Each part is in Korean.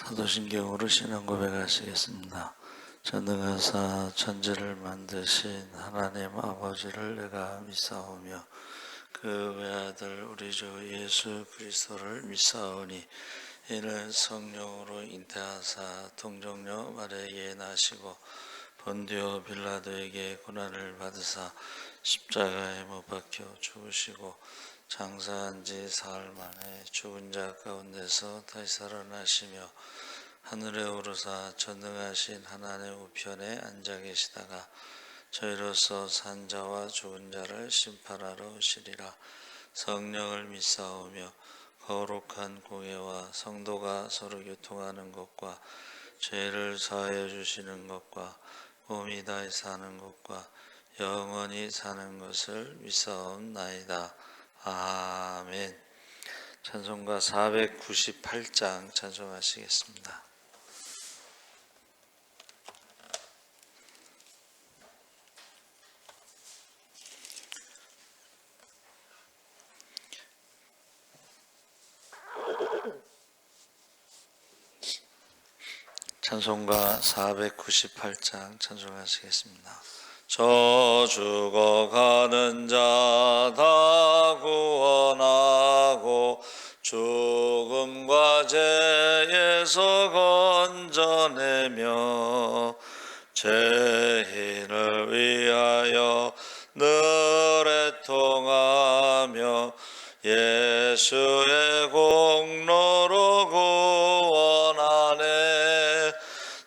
사도신경으로 신앙 고백하시겠습니다. 전능하사 천지를 만드신 하나님 아버지를 내가 믿사오며 그 외아들 우리 주 예수 그리스도를 믿사오니 이는 성령으로 잉태하사 동정녀 마리아에게 나시고 본디오 빌라도에게 고난을 받으사 십자가에 못 박혀 죽으시고 장사한 지 사흘 만에 죽은 자 가운데서 다시 살아나시며 하늘에 오르사 전능하신 하나님 우편에 앉아 계시다가 저희로서 산 자와 죽은 자를 심판하러 오시리라. 성령을 믿사오며 거룩한 공예와 성도가 서로 교통하는 것과 죄를 사하여 주시는 것과 몸이 다시 사는 것과 영원히 사는 것을 믿사옵나이다. 아멘. 찬송가 498장 찬송하시겠습니다. 찬송가 498장 찬송하시겠습니다. 저 죽어가는 자 다 구원하고 죽음과 죄에서 건져내며 죄인을 위하여 늘 애통하며 예수의 공로로 구원하네.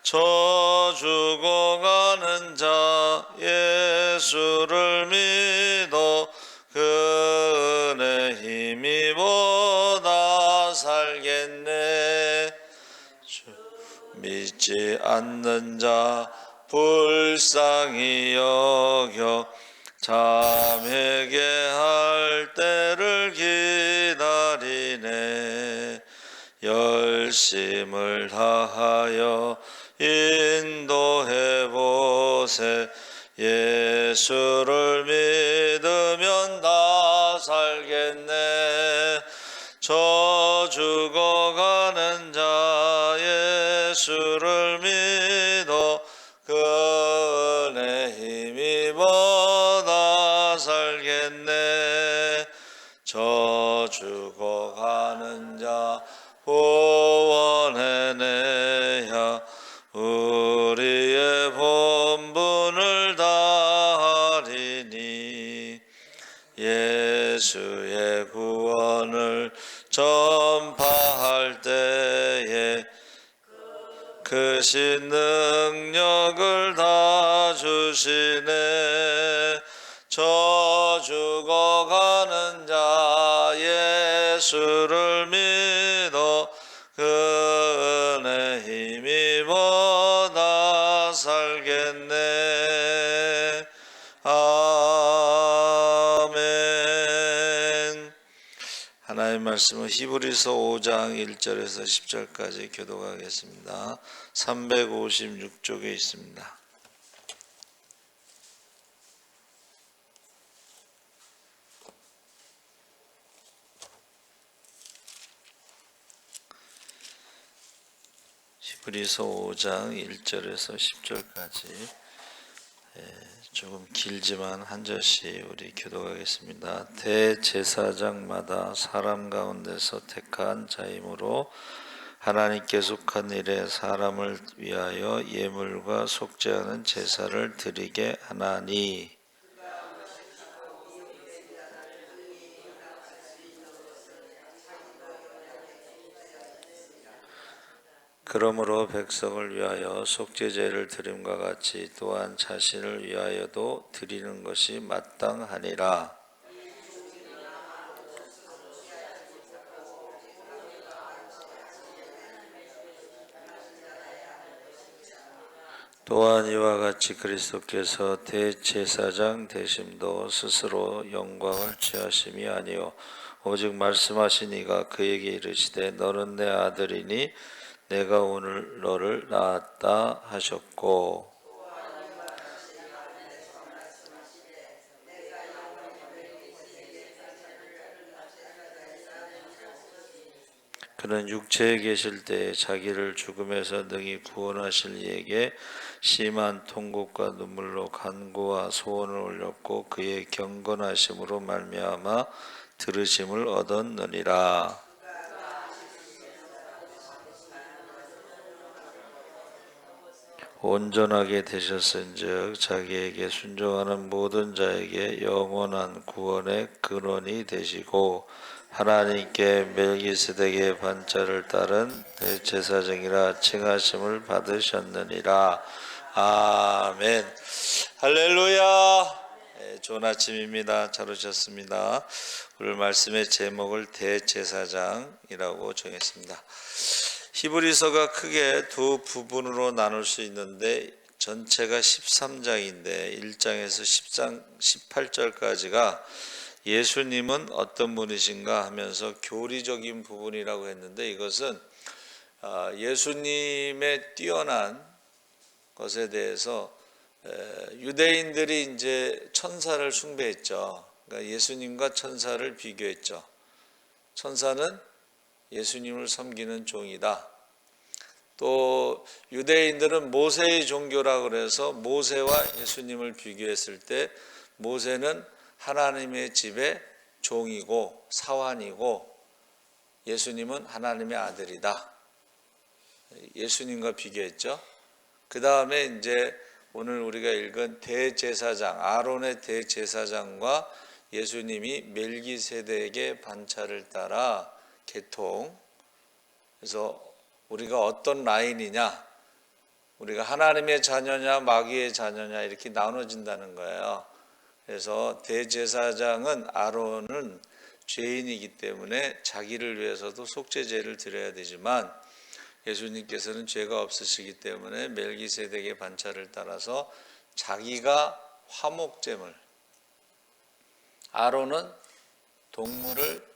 저 죽어가는 자 예수를 믿어 그 은혜 힘입어 살겠네. 믿지 않는 자 불쌍히 여겨 잠에게 할 때를 기다리네. 열심을 다하여 인도해보세. 예수를 믿으면 다 살겠네. 저 죽어가는 자 예수를 믿어 그 은혜 힘입어 다 살겠네. 저 죽어가는 자 구원해내야 우리의 본분을 다하리니. 예수의 구원을 전파할 때에 크신 능력을 다 주시네. 저 죽어가는 자 예수를 믿어 그 은혜 힘입어 다 살겠네. 아멘. 하나님의 말씀은 히브리서 5장 1절에서 10절까지 교독하겠습니다. 356쪽에 있습니다. 히브리서 5장 1절에서 10절까지 조금 길지만 한 절씩 우리 교독하겠습니다. 대제사장마다 사람 가운데서 택한 자이므로 하나님께 속한 일에 사람을 위하여 예물과 속죄하는 제사를 드리게 하나니. 그러므로 백성을 위하여 속죄제를 드림과 같이 또한 자신을 위하여도 드리는 것이 마땅하니라. 또한 이와 같이 그리스도께서 대제사장 되심도 스스로 영광을 취하심이 아니요 오직 말씀하신 이가 그에게 이르시되 너는 내 아들이니 내가 오늘 너를 낳았다 하셨고, 그는 육체에 계실 때에 자기를 죽음에서 능히 구원하실 이에게 심한 통곡과 눈물로 간구와 소원을 올렸고 그의 경건하심으로 말미암아 들으심을 얻었느니라. 온전하게 되셨은즉 자기에게 순종하는 모든 자에게 영원한 구원의 근원이 되시고 하나님께 멜기세덱의 반차를 따른 대제사장이라 칭하심을 받으셨느니라. 아멘. 할렐루야. 네, 좋은 아침입니다. 잘 오셨습니다. 오늘 말씀의 제목을 대제사장이라고 정했습니다. 히브리서가 크게 두 부분으로 나눌 수 있는데 전체가 13장인데 1장에서 18절까지가 예수님은 어떤 분이신가 하면서 교리적인 부분이라고 했는데 이것은 예수님의 뛰어난 것에 대해서 유대인들이 이제 천사를 숭배했죠. 그러니까 예수님과 천사를 비교했죠. 천사는 예수님을 섬기는 종이다. 또 유대인들은 모세의 종교라 그래서 모세와 예수님을 비교했을 때 모세는 하나님의 집의 종이고 사환이고 예수님은 하나님의 아들이다. 예수님과 비교했죠. 그 다음에 이제 오늘 우리가 읽은 대제사장, 아론의 대제사장과 예수님이 멜기세덱의 반차를 따라 계통. 그래서 우리가 어떤 라인이냐, 우리가 하나님의 자녀냐 마귀의 자녀냐 이렇게 나눠진다는 거예요. 그래서 대제사장은 아론은 죄인이기 때문에 자기를 위해서도 속죄제를 드려야 되지만 예수님께서는 죄가 없으시기 때문에 멜기세덱의 반차를 따라서 자기가 화목제물, 아론은 동물을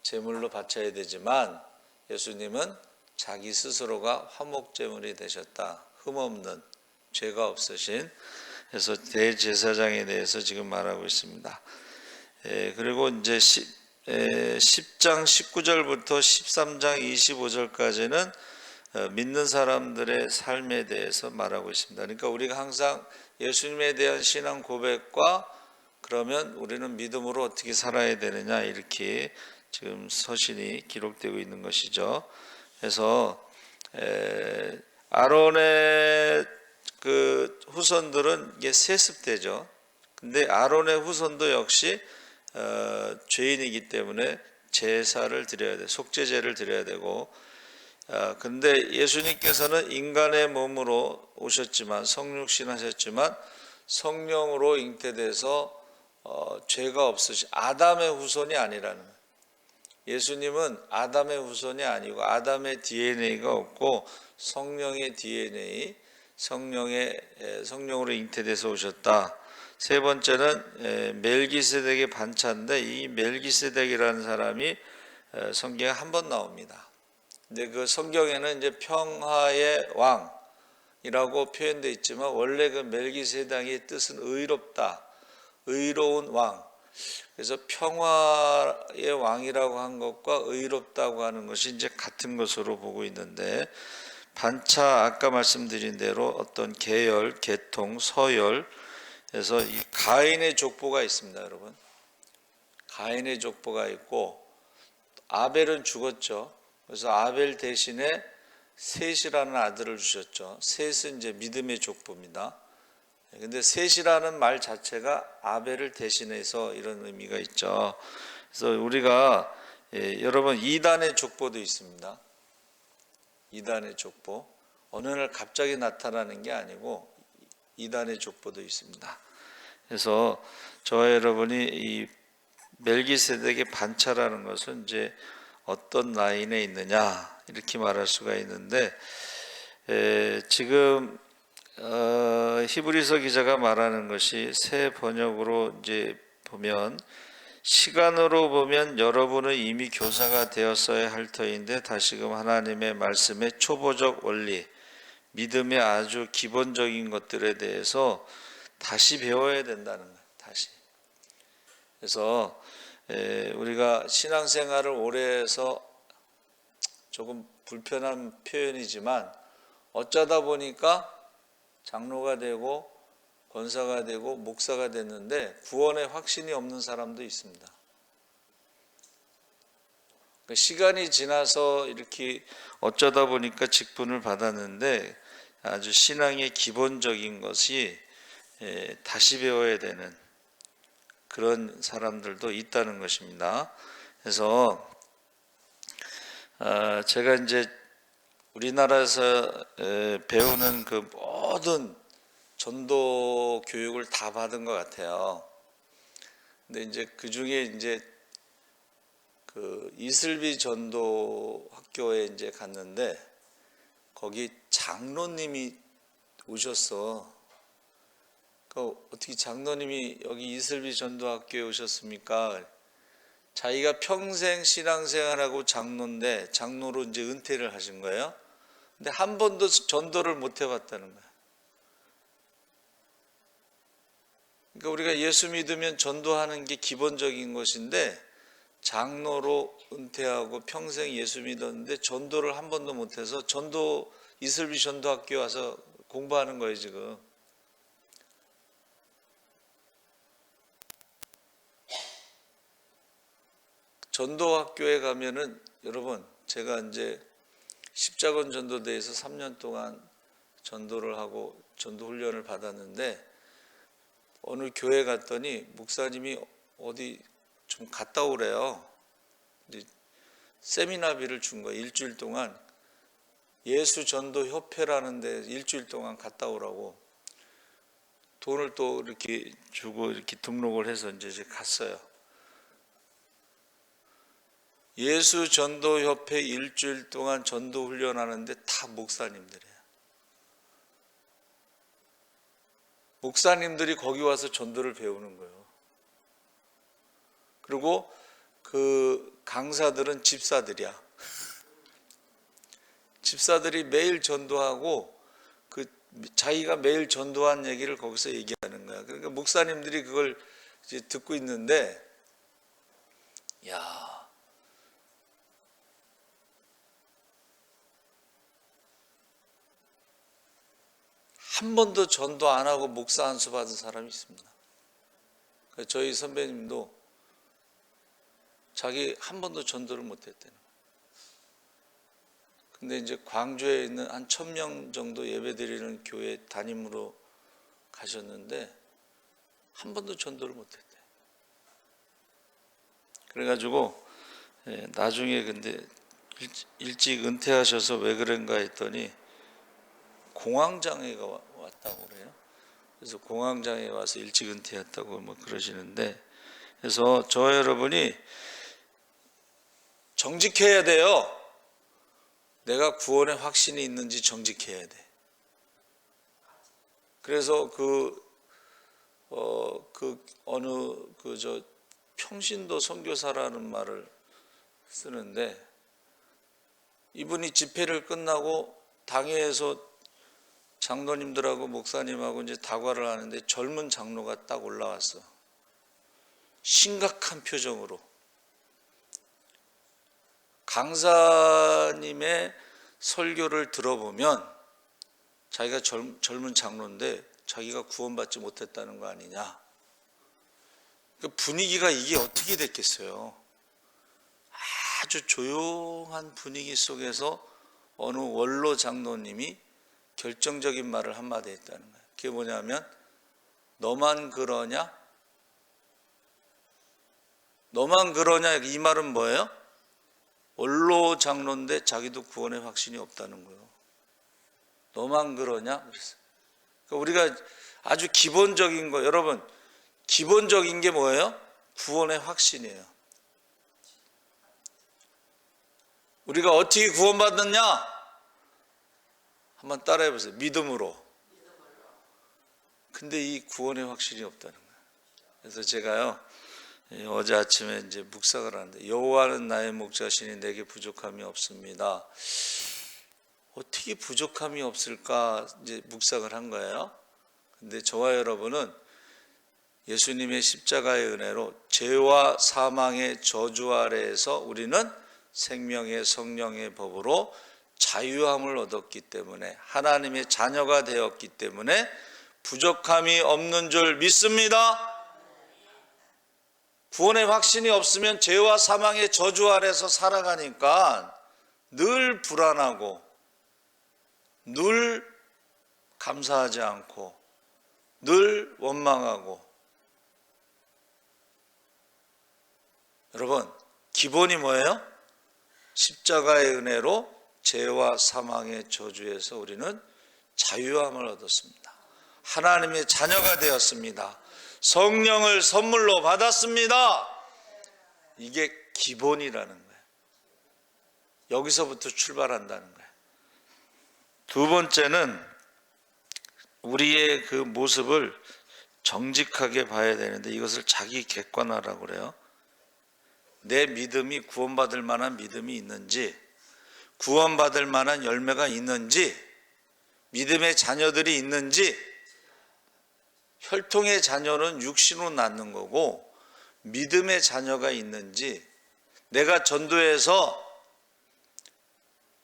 제물로 바쳐야 되지만 예수님은 자기 스스로가 화목제물이 되셨다. 흠없는 죄가 없으신. 그래서 대제사장에 대해서 지금 말하고 있습니다. 그리고 이제 10장 19절부터 13장 25절까지는 믿는 사람들의 삶에 대해서 말하고 있습니다. 그러니까 우리가 항상 예수님에 대한 신앙 고백과 그러면 우리는 믿음으로 어떻게 살아야 되느냐 이렇게 지금 서신이 기록되고 있는 것이죠. 그래서 아론의 그 후손들은 이게 세습되죠. 근데 아론의 후손도 역시 죄인이기 때문에 제사를 드려야 돼, 속죄제를 드려야 되고. 근데 예수님께서는 인간의 몸으로 오셨지만 성육신하셨지만 성령으로 잉태돼서 죄가 없으신 아담의 후손이 아니라는 거예요. 예수님은 아담의 후손이 아니고 아담의 DNA가 없고 성령의 DNA, 성령으로 잉태돼서 오셨다. 세 번째는 멜기세덱의 반차인데 이 멜기세덱이라는 사람이 성경에 한 번 나옵니다. 근데 그 성경에는 이제 평화의 왕이라고 표현되어 있지만 원래 그 멜기세덱의 뜻은 의롭다, 의로운 왕. 그래서 평화의 왕이라고 한 것과 의롭다고 하는 것이 이제 같은 것으로 보고 있는데 반차 아까 말씀드린 대로 어떤 계열, 계통, 서열 그래서 이 가인의 족보가 있습니다, 여러분. 가인의 족보가 있고 아벨은 죽었죠. 그래서 아벨 대신에 셋이라는 아들을 주셨죠. 셋은 이제 믿음의 족보입니다. 근데 셋이라는 말 자체가 아벨을 대신해서 이런 의미가 있죠. 그래서 우리가 여러분 이단의 족보도 있습니다. 이단의 족보. 어느 날 갑자기 나타나는 게 아니고 이단의 족보도 있습니다. 그래서 저와 여러분이 이 멜기세덱의 반차라는 것은 이제 어떤 라인에 있느냐 이렇게 말할 수가 있는데 지금 히브리서 기자가 말하는 것이 새 번역으로 이제 보면 시간으로 보면 여러분은 이미 교사가 되었어야 할 터인데 다시금 하나님의 말씀의 초보적 원리, 믿음의 아주 기본적인 것들에 대해서 다시 배워야 된다는 거예요. 다시. 그래서 우리가 신앙생활을 오래 해서 조금 불편한 표현이지만 어쩌다 보니까 장로가 되고 권사가 되고 목사가 됐는데 구원의 확신이 없는 사람도 있습니다. 시간이 지나서 이렇게 어쩌다 보니까 직분을 받았는데 아주 신앙의 기본적인 것이 다시 배워야 되는 그런 사람들도 있다는 것입니다. 그래서 제가 이제 우리나라에서 배우는 그 모든 전도 교육을 다 받은 것 같아요. 근데 이제 그 중에 이제 그 이슬비 전도 학교에 이제 갔는데 거기 장로님이 오셨어. 그 어떻게 장로님이 여기 이슬비 전도학교에 오셨습니까? 자기가 평생 신앙생활하고 장로인데 장로로 이제 은퇴를 하신 거예요. 근데 한 번도 전도를 못 해봤다는 거예요. 그러니까 우리가 예수 믿으면 전도하는 게 기본적인 것인데 장로로 은퇴하고 평생 예수 믿었는데 전도를 한 번도 못해서 이슬비 전도학교에 와서 공부하는 거예요 지금. 전도학교에 가면은 여러분 제가 이제 십자군 전도대에서 3년 동안 전도를 하고 전도 훈련을 받았는데 어느 교회 갔더니 목사님이 어디 좀 갔다 오래요. 세미나비를 준 거예요. 일주일 동안 예수 전도 협회라는 데 일주일 동안 갔다 오라고 돈을 또 이렇게 주고 이렇게 등록을 해서 이제 갔어요. 예수 전도 협회 일주일 동안 전도 훈련하는데 다 목사님들이에요. 목사님들이 거기 와서 전도를 배우는 거예요. 그리고 그 강사들은 집사들이야. 집사들이 매일 전도하고 그 자기가 매일 전도한 얘기를 거기서 얘기하는 거야. 그러니까 목사님들이 그걸 이제 듣고 있는데, 야, 한 번도 전도 안 하고 목사 안수 받은 사람이 있습니다. 저희 선배님도 자기 한 번도 전도를 못 했다는 거예요. 근데 이제 광주에 있는 한 1000명 정도 예배드리는 교회 담임으로 가셨는데 한 번도 전도를 못 했대요. 그래가지고 나중에 근데 일찍 은퇴하셔서 왜 그런가 했더니 공황장애가 왔다고 그래요. 그래서 공황장애 와서 일찍 은퇴했다고 뭐 그러시는데, 그래서 저 여러분이 정직해야 돼요. 내가 구원의 확신이 있는지 정직해야 돼. 그래서 평신도 선교사라는 말을 쓰는데, 이분이 집회를 끝나고 당회에서 장로님들하고 목사님하고 이제 다과를 하는데 젊은 장로가 딱 올라왔어. 심각한 표정으로. 강사님의 설교를 들어보면 자기가 젊은 장로인데 자기가 구원받지 못했다는 거 아니냐. 그 분위기가 이게 어떻게 됐겠어요. 아주 조용한 분위기 속에서 어느 원로 장로님이 결정적인 말을 한마디 했다는 거예요. 그게 뭐냐면, 너만 그러냐? 너만 그러냐? 이 말은 뭐예요? 원로 장로인데 자기도 구원의 확신이 없다는 거예요. 너만 그러냐? 그랬어요. 그러니까 우리가 아주 기본적인 거, 여러분, 기본적인 게 뭐예요? 구원의 확신이에요. 우리가 어떻게 구원받느냐? 한번 따라해 보세요. 믿음으로. 근데 이 구원의 확신이 없다는 거예요. 그래서 제가요, 어제 아침에 이제 묵상을 하는데, 여호와는 나의 목자시니 내게 부족함이 없습니다. 어떻게 부족함이 없을까 이제 묵상을 한 거예요. 근데 저와 여러분은 예수님의 십자가의 은혜로 죄와 사망의 저주 아래에서 우리는 생명의 성령의 법으로 자유함을 얻었기 때문에, 하나님의 자녀가 되었기 때문에 부족함이 없는 줄 믿습니다. 구원의 확신이 없으면 죄와 사망의 저주 아래서 살아가니까 늘 불안하고 늘 감사하지 않고 늘 원망하고. 여러분, 기본이 뭐예요? 십자가의 은혜로 죄와 사망의 저주에서 우리는 자유함을 얻었습니다. 하나님의 자녀가 되었습니다. 성령을 선물로 받았습니다. 이게 기본이라는 거예요. 여기서부터 출발한다는 거예요. 두 번째는 우리의 그 모습을 정직하게 봐야 되는데, 이것을 자기 객관화라고 그래요. 내 믿음이 구원받을 만한 믿음이 있는지, 구원받을 만한 열매가 있는지, 믿음의 자녀들이 있는지. 혈통의 자녀는 육신으로 낳는 거고, 믿음의 자녀가 있는지. 내가 전도해서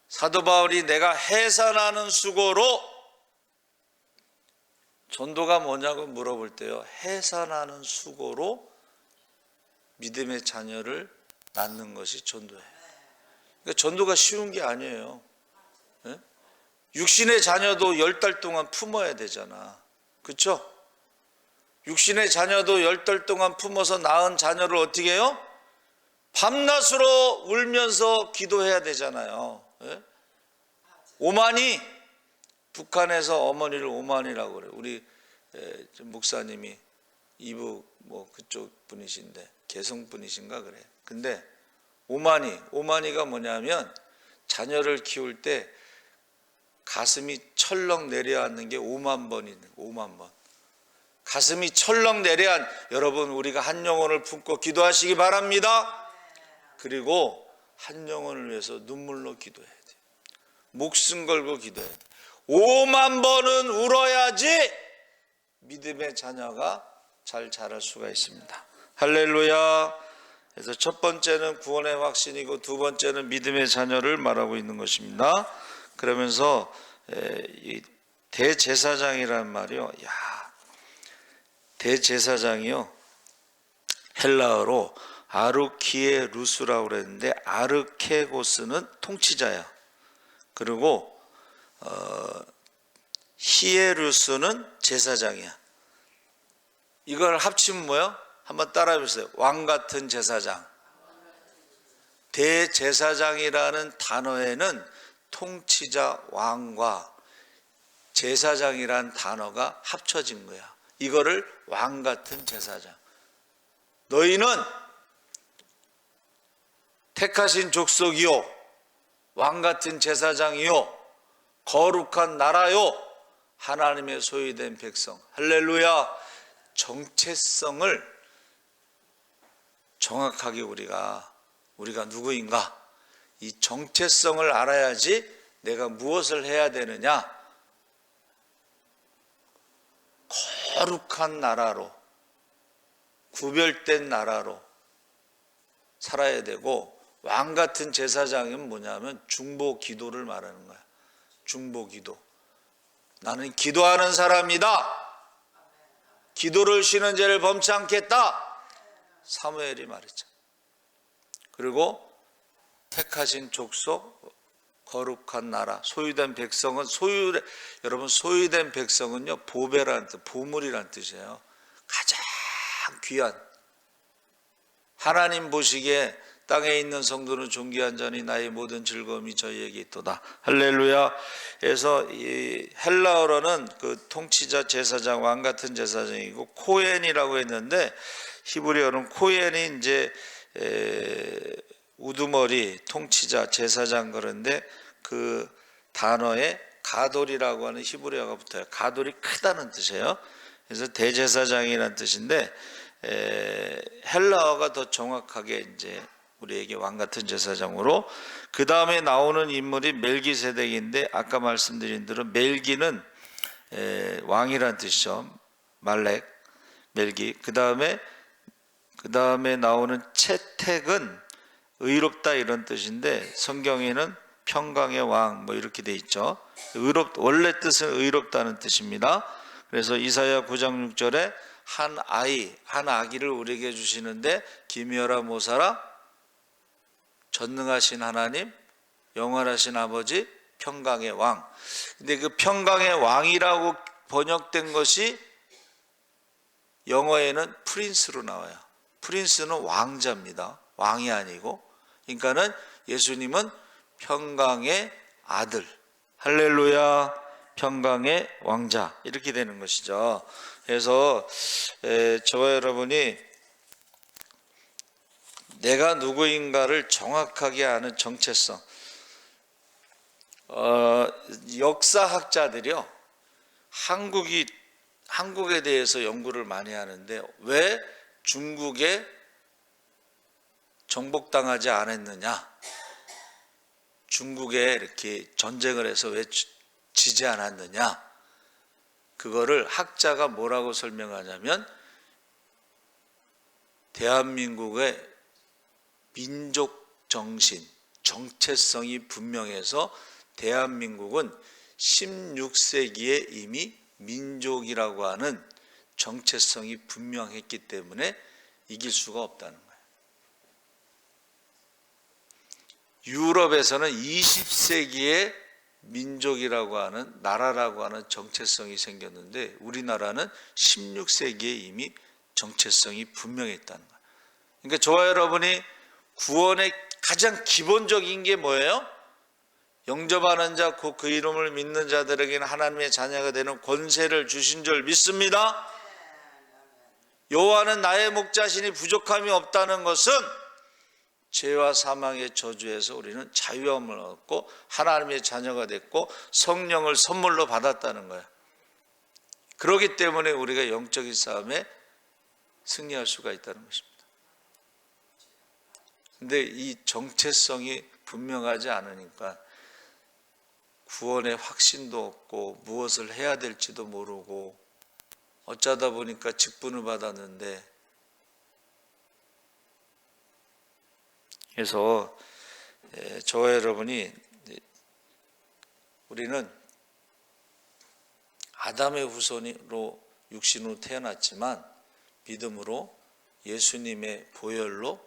사도 바울이 내가 해산하는 수고로, 전도가 뭐냐고 물어볼 때요, 해산하는 수고로 믿음의 자녀를 낳는 것이 전도예요. 그러니까 전도가 쉬운 게 아니에요. 네? 육신의 자녀도 10달 동안 품어야 되잖아. 그렇죠? 육신의 자녀도 10달 동안 품어서 낳은 자녀를 어떻게 해요? 밤낮으로 울면서 기도해야 되잖아요. 네? 오만이, 북한에서 어머니를 오만이라고 그래요. 우리 목사님이 이북 뭐 그쪽 분이신데, 개성 분이신가 그래. 근데 오만이가 뭐냐면, 자녀를 키울 때 가슴이 철렁 내려앉는 게 5만 번이네. 5만 번. 가슴이 철렁 내려앉. 여러분, 우리가 한 영혼을 품고 기도하시기 바랍니다. 그리고 한 영혼을 위해서 눈물로 기도해야 돼. 목숨 걸고 기도해야 돼. 5만 번은 울어야지 믿음의 자녀가 잘 자랄 수가 있습니다. 할렐루야. 그래서 첫 번째는 구원의 확신이고, 두 번째는 믿음의 자녀를 말하고 있는 것입니다. 그러면서 이 대제사장이라는 말이요, 대제사장이요, 헬라어로 아르키에루스라고 그랬는데, 아르케고스는 통치자야. 그리고 히에루스는 제사장이야. 이걸 합치면 뭐예요? 한번 따라해 보세요. 왕 같은 제사장. 대제사장이라는 단어에는 통치자, 왕과 제사장이라는 단어가 합쳐진 거야. 이거를 왕 같은 제사장. 너희는 택하신 족속이요, 왕 같은 제사장이요, 거룩한 나라요, 하나님의 소유된 백성. 할렐루야. 정체성을 정확하게 우리가 누구인가, 이 정체성을 알아야지 내가 무엇을 해야 되느냐. 거룩한 나라로, 구별된 나라로 살아야 되고, 왕 같은 제사장은 뭐냐면 중보 기도를 말하는 거야. 중보 기도. 나는 기도하는 사람이다. 기도를 쉬는 죄를 범치 않겠다. 사무엘이 말했잖아. 그리고 택하신 족속, 거룩한 나라, 소유된 백성은 여러분, 소유된 백성은요, 보배라는 뜻, 보물이라는 뜻이에요. 가장 귀한, 하나님 보시기에 땅에 있는 성도는 존귀한 자니 나의 모든 즐거움이 저희에게 있도다. 할렐루야. 그래서 이 헬라어로는 그 통치자, 제사장, 왕 같은 제사장이고, 코헨이라고 했는데, 히브리어는 코헨이 이제 우두머리, 통치자, 제사장, 그런데 그 단어에 가돌이라고 하는 히브리어가 붙어요. 가돌이 크다는 뜻이에요. 그래서 대제사장이라는 뜻인데, 헬라어가 더 정확하게 이제 우리에게 왕 같은 제사장으로, 그 다음에 나오는 인물이 멜기세덱인데, 아까 말씀드린 대로 멜기는 왕이란 뜻이죠. 말렉, 멜기. 그 다음에 나오는 채택은 의롭다 이런 뜻인데 성경에는 평강의 왕 뭐 이렇게 돼 있죠. 원래 뜻은 의롭다는 뜻입니다. 그래서 이사야 9장 6절에 한 아기를 우리에게 주시는데 기묘하라 모사라 전능하신 하나님 영원하신 아버지 평강의 왕. 근데 그 평강의 왕이라고 번역된 것이 영어에는 프린스로 나와요. 프린스는 왕자입니다. 왕이 아니고. 그러니까는 예수님은 평강의 아들, 할렐루야, 평강의 왕자 이렇게 되는 것이죠. 그래서 저와 여러분이 내가 누구인가를 정확하게 아는 정체성. 역사학자들이요, 한국에 대해서 연구를 많이 하는데 왜 중국에 정복당하지 않았느냐, 중국에 이렇게 전쟁을 해서 왜 지지 않았느냐, 그거를 학자가 뭐라고 설명하냐면 대한민국의 민족 정신, 정체성이 분명해서 대한민국은 16세기에 이미 민족이라고 하는 정체성이 분명했기 때문에 이길 수가 없다는 거예요. 유럽에서는 20세기에 민족이라고 하는, 나라라고 하는 정체성이 생겼는데 우리나라는 16세기에 이미 정체성이 분명했다는 거예요. 그러니까 저와 여러분이 구원의 가장 기본적인 게 뭐예요? 영접하는 자 곧 그 이름을 믿는 자들에게는 하나님의 자녀가 되는 권세를 주신 줄 믿습니다. 여호와는 나의 목자시니 부족함이 없다는 것은 죄와 사망의 저주에서 우리는 자유함을 얻고 하나님의 자녀가 됐고 성령을 선물로 받았다는 거예요. 그렇기 때문에 우리가 영적인 싸움에 승리할 수가 있다는 것입니다. 근데 이 정체성이 분명하지 않으니까 구원의 확신도 없고 무엇을 해야 될지도 모르고 어쩌다 보니까 직분을 받았는데, 그래서 저와 여러분이, 우리는 아담의 후손으로 육신으로 태어났지만 믿음으로 예수님의 보혈로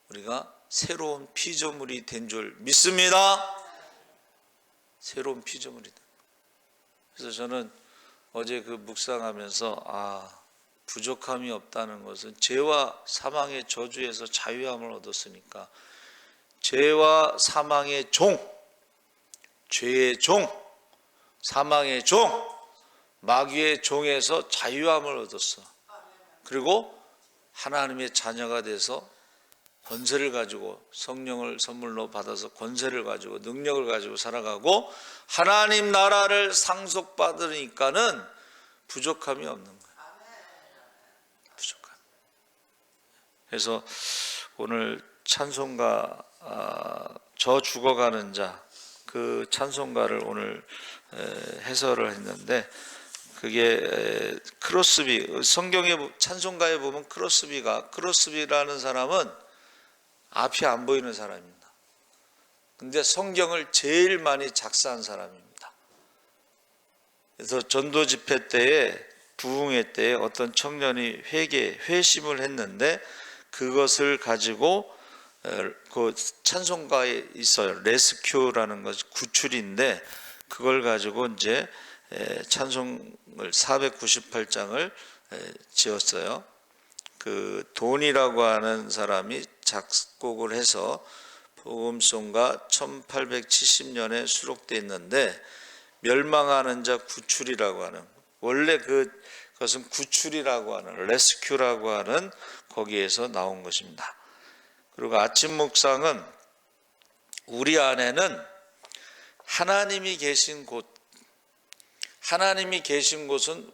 우리가 새로운 피조물이 된 줄 믿습니다. 새로운 피조물이 된. 그래서 저는 어제 그 묵상하면서 부족함이 없다는 것은 죄와 사망의 저주에서 자유함을 얻었으니까 죄와 사망의 종, 죄의 종, 사망의 종, 마귀의 종에서 자유함을 얻었어. 그리고 하나님의 자녀가 돼서 권세를 가지고, 성령을 선물로 받아서 권세를 가지고 능력을 가지고 살아가고 하나님 나라를 상속받으니까는 부족함이 없는 거예요. 부족함. 그래서 오늘 찬송가 저 죽어가는 자, 그 찬송가를 오늘 해설을 했는데, 그게 크로스비, 성경의 찬송가에 보면 크로스비라는 사람은 앞이 안 보이는 사람입니다. 근데 성경을 제일 많이 작사한 사람입니다. 그래서 전도 집회 때에, 부흥회 때에 어떤 청년이 회심을 했는데 그것을 가지고 그 찬송가에 있어요. 레스큐라는 것이 구출인데 그걸 가지고 이제 찬송을 498장을 지었어요. 그 돈이라고 하는 사람이 작곡을 해서 복음송가 1870년에 수록되어 있는데, 멸망하는 자 구출이라고 하는, 원래 그것은 구출이라고 하는, 레스큐라고 하는 거기에서 나온 것입니다. 그리고 아침 묵상은 우리 안에는 하나님이 계신 곳은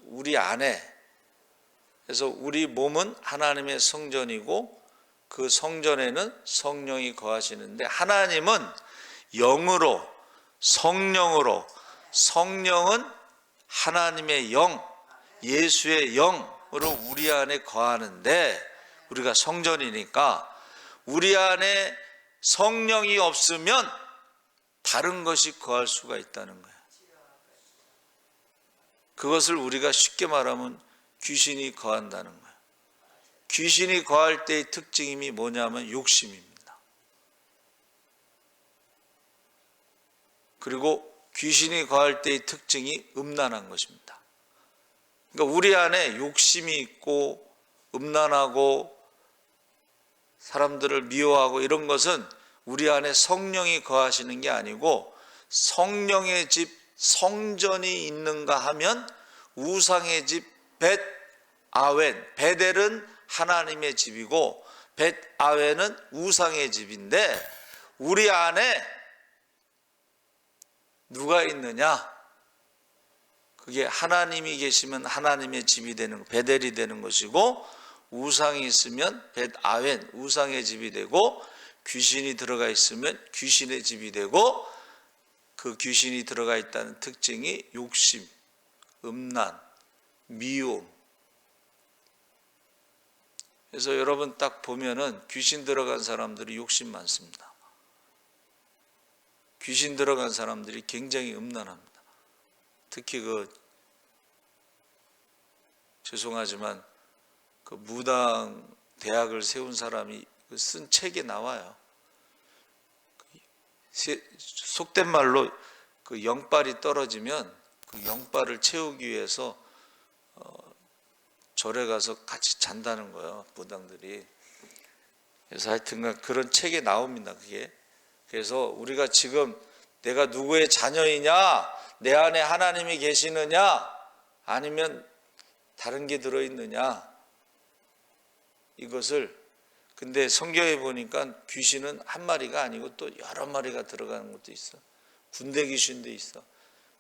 우리 안에, 그래서 우리 몸은 하나님의 성전이고 그 성전에는 성령이 거하시는데, 하나님은 영으로, 성령으로, 성령은 하나님의 영, 예수의 영으로 우리 안에 거하는데, 우리가 성전이니까 우리 안에 성령이 없으면 다른 것이 거할 수가 있다는 거예요. 그것을 우리가 쉽게 말하면 귀신이 거한다는 거예요. 귀신이 거할 때의 특징이 뭐냐면 욕심입니다. 그리고 귀신이 거할 때의 특징이 음란한 것입니다. 그러니까 우리 안에 욕심이 있고 음란하고 사람들을 미워하고 이런 것은 우리 안에 성령이 거하시는 게 아니고 성령의 집 성전이 있는가 하면 우상의 집 벳아웬, 베델은 하나님의 집이고 벳아웬은 우상의 집인데 우리 안에 누가 있느냐? 그게 하나님이 계시면 하나님의 집이 되는, 베델이 되는 것이고 우상이 있으면 벳아웬, 우상의 집이 되고 귀신이 들어가 있으면 귀신의 집이 되고 그 귀신이 들어가 있다는 특징이 욕심, 음란, 미움. 그래서 여러분 딱 보면은 귀신 들어간 사람들이 욕심 많습니다. 귀신 들어간 사람들이 굉장히 음란합니다. 특히 죄송하지만 그 무당 대학을 세운 사람이 쓴 책에 나와요. 속된 말로 그 영빨이 떨어지면 그 영빨을 채우기 위해서 절에 가서 같이 잔다는 거예요, 무당들이. 그래서 하여튼간 그런 책에 나옵니다, 그게. 그래서 우리가 지금 내가 누구의 자녀이냐, 내 안에 하나님이 계시느냐, 아니면 다른 게 들어있느냐, 이것을. 근데 성경에 보니까 귀신은 한 마리가 아니고 또 여러 마리가 들어가는 것도 있어. 군대 귀신도 있어.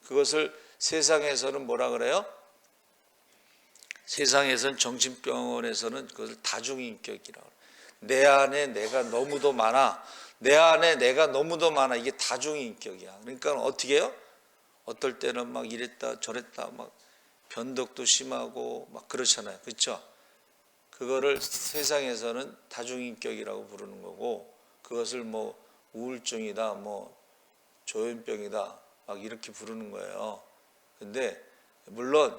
그것을 세상에서는 뭐라 그래요? 세상에서는 정신병원에서는 그것을 다중인격이라고 그래요. 내 안에 내가 너무도 많아. 내 안에 내가 너무도 많아. 이게 다중인격이야. 그러니까 어떻게 해요? 어떨 때는 막 이랬다 저랬다 막 변덕도 심하고 막 그렇잖아요. 그렇죠? 그거를 세상에서는 다중인격이라고 부르는 거고 그것을 뭐 우울증이다 뭐 조현병이다 막 이렇게 부르는 거예요. 근데 물론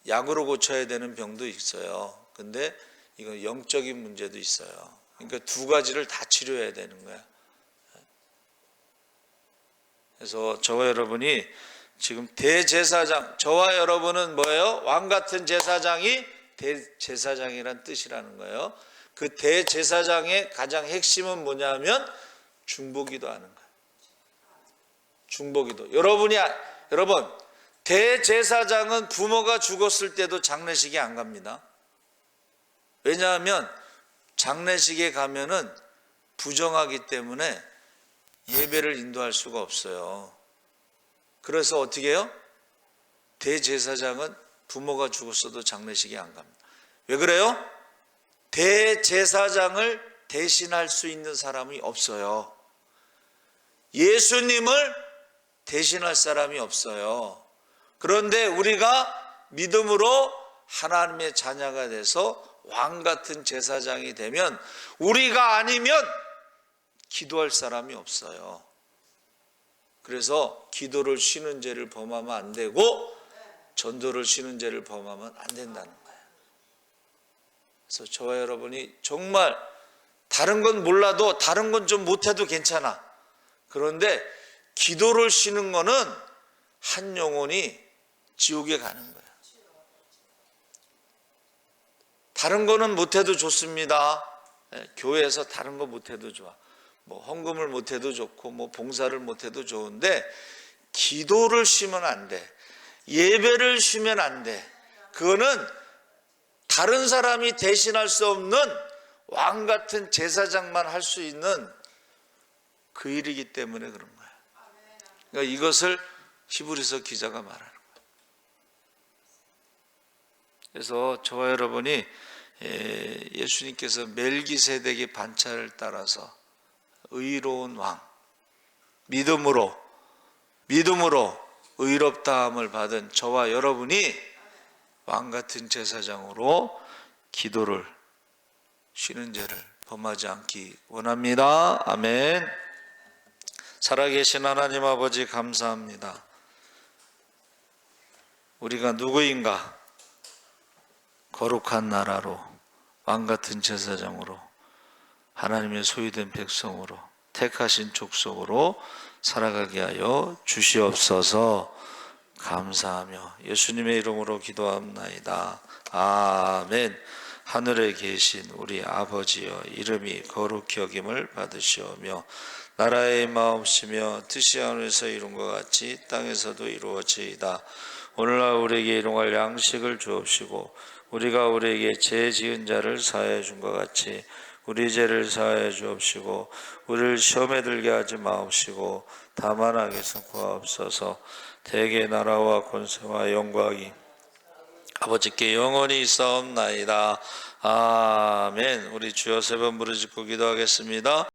약으로 고쳐야 되는 병도 있어요. 근데 이건 영적인 문제도 있어요. 그러니까 두 가지를 다 치료해야 되는 거야. 그래서 저와 여러분이 지금 대제사장, 저와 여러분은 뭐예요? 왕 같은 제사장이 대제사장이란 뜻이라는 거예요. 그 대제사장의 가장 핵심은 뭐냐면 중보기도 하는 거예요. 중보기도. 여러분 대제사장은 부모가 죽었을 때도 장례식에 안 갑니다. 왜냐하면 장례식에 가면은 부정하기 때문에 예배를 인도할 수가 없어요. 그래서 어떻게 해요? 대제사장은 부모가 죽었어도 장례식에 안 갑니다. 왜 그래요? 대제사장을 대신할 수 있는 사람이 없어요. 예수님을 대신할 사람이 없어요. 그런데 우리가 믿음으로 하나님의 자녀가 돼서 왕 같은 제사장이 되면 우리가 아니면 기도할 사람이 없어요. 그래서 기도를 쉬는 죄를 범하면 안 되고 전도를 쉬는 죄를 범하면 안 된다는 거예요. 그래서 저와 여러분이 정말 다른 건 몰라도 다른 건 좀 못해도 괜찮아. 그런데 기도를 쉬는 거는 한 영혼이 지옥에 가는 거예요. 다른 거는 못해도 좋습니다. 교회에서 다른 거 못해도 좋아. 뭐 헌금을 못해도 좋고 뭐 봉사를 못해도 좋은데 기도를 쉬면 안 돼. 예배를 쉬면 안 돼. 그거는 다른 사람이 대신할 수 없는 왕 같은 제사장만 할 수 있는 그 일이기 때문에 그런 거야. 그러니까 이것을 히브리서 기자가 말하는 거야. 그래서 저와 여러분이 예수님께서 멜기세덱의 반차를 따라서 의로운 왕, 믿음으로 의롭다함을 받은 저와 여러분이 왕 같은 제사장으로 기도를 쉬는 죄를 범하지 않기 원합니다. 아멘. 살아계신 하나님 아버지 감사합니다. 우리가 누구인가? 거룩한 나라로, 왕같은 제사장으로, 하나님의 소유된 백성으로, 택하신 족속으로 살아가게 하여 주시옵소서. 감사하며 예수님의 이름으로 기도합나이다. 아멘. 하늘에 계신 우리 아버지여, 이름이 거룩히 여김을 받으시오며 나라의 마옵시며 뜻이 하늘에서 이룬 것 같이 땅에서도 이루어지이다. 오늘날 우리에게 일용할 양식을 주옵시고 우리가 우리에게 죄 지은 자를 사하여 준 것 같이 우리 죄를 사하여 주옵시고 우리를 시험에 들게 하지 마옵시고 다만 악에서 구하옵소서. 대개 나라와 권세와 영광이 아버지께 영원히 있사옵나이다. 아멘. 우리 주여 세 번 부르짖고 기도하겠습니다.